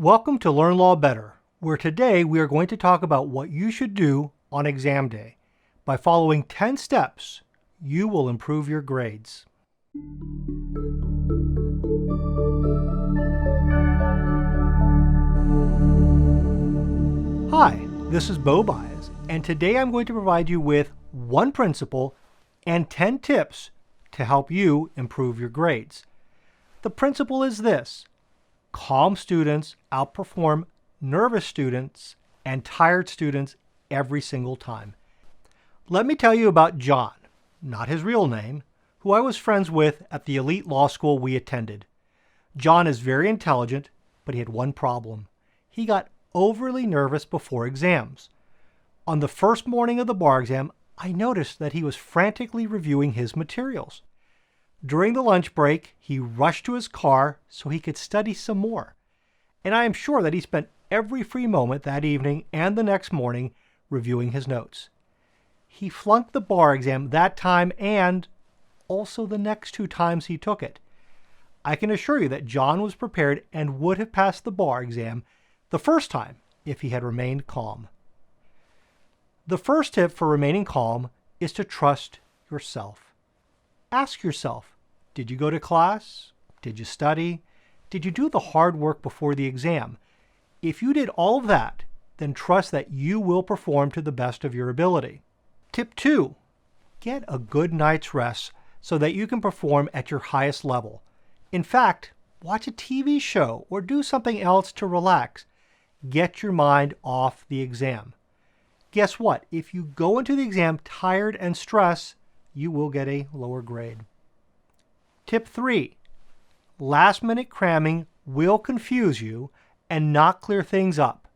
Welcome to Learn Law Better, where today we are going to talk about what you should do on exam day. By following 10 steps, you will improve your grades. Hi, this is Bo Baez, and today I'm going to provide you with one principle and 10 tips to help you improve your grades. The principle is this: calm students outperform nervous students and tired students every single time. Let me tell you about John, not his real name, who I was friends with at the elite law school we attended. John is very intelligent, but he had one problem. He got overly nervous before exams. On the first morning of the bar exam, I noticed that he was frantically reviewing his materials. During the lunch break, he rushed to his car so he could study some more. And I am sure that he spent every free moment that evening and the next morning reviewing his notes. He flunked the bar exam that time and also the next 2 times he took it. I can assure you that John was prepared and would have passed the bar exam the first time if he had remained calm. The first tip for remaining calm is to trust yourself. Ask yourself, did you go to class? Did you study? Did you do the hard work before the exam? If you did all of that, then trust that you will perform to the best of your ability. Tip 2, get a good night's rest so that you can perform at your highest level. In fact, watch a TV show or do something else to relax. Get your mind off the exam. Guess what? If you go into the exam tired and stressed, you will get a lower grade. Tip 3, last-minute cramming will confuse you and not clear things up.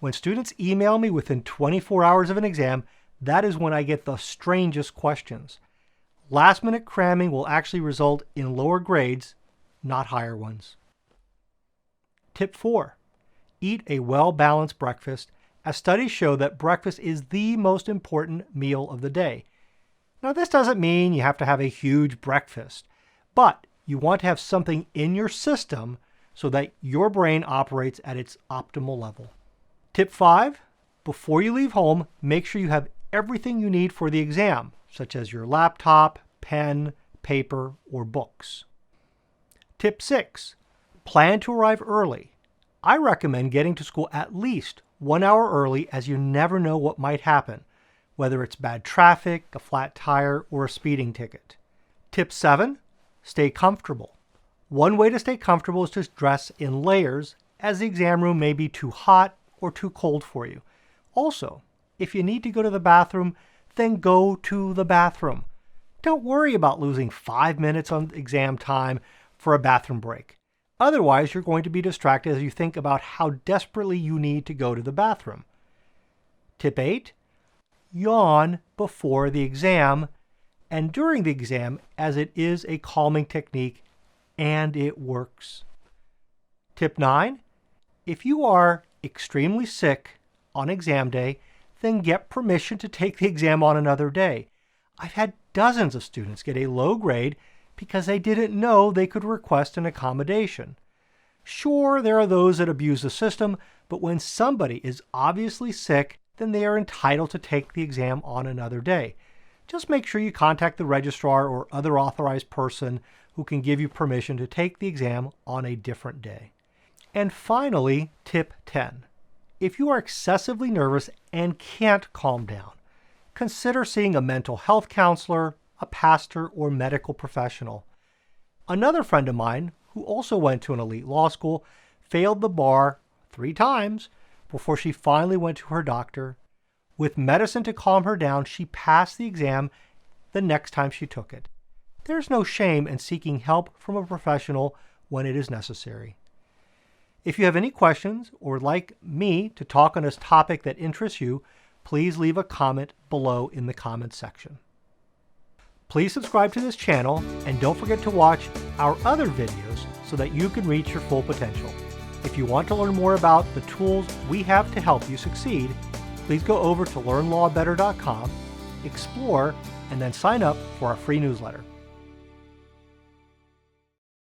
When students email me within 24 hours of an exam, that is when I get the strangest questions. Last-minute cramming will actually result in lower grades, not higher ones. Tip 4, eat a well-balanced breakfast, as studies show that breakfast is the most important meal of the day. Now, this doesn't mean you have to have a huge breakfast, but you want to have something in your system so that your brain operates at its optimal level. Tip 5, before you leave home, make sure you have everything you need for the exam, such as your laptop, pen, paper, or books. Tip 6, plan to arrive early. I recommend getting to school at least 1 hour early, as you never know what might happen, whether it's bad traffic, a flat tire, or a speeding ticket. Tip 7, stay comfortable. One way to stay comfortable is to dress in layers, as the exam room may be too hot or too cold for you. Also, if you need to go to the bathroom, then go to the bathroom. Don't worry about losing 5 minutes on exam time for a bathroom break. Otherwise, you're going to be distracted as you think about how desperately you need to go to the bathroom. Tip 8, yawn before the exam and during the exam, as it is a calming technique and it works. Tip 9, if you are extremely sick on exam day, then get permission to take the exam on another day. I've had dozens of students get a low grade because they didn't know they could request an accommodation. Sure, there are those that abuse the system, but when somebody is obviously sick, then they are entitled to take the exam on another day. Just make sure you contact the registrar or other authorized person who can give you permission to take the exam on a different day. And finally, tip 10. If you are excessively nervous and can't calm down, consider seeing a mental health counselor, a pastor, or medical professional. Another friend of mine, who also went to an elite law school, failed the bar 3 times before she finally went to her doctor. With medicine to calm her down, she passed the exam the next time she took it. There's no shame in seeking help from a professional when it is necessary. If you have any questions or would like me to talk on a topic that interests you, please leave a comment below in the comments section. Please subscribe to this channel and don't forget to watch our other videos so that you can reach your full potential. If you want to learn more about the tools we have to help you succeed, please go over to learnlawbetter.com, explore, and then sign up for our free newsletter.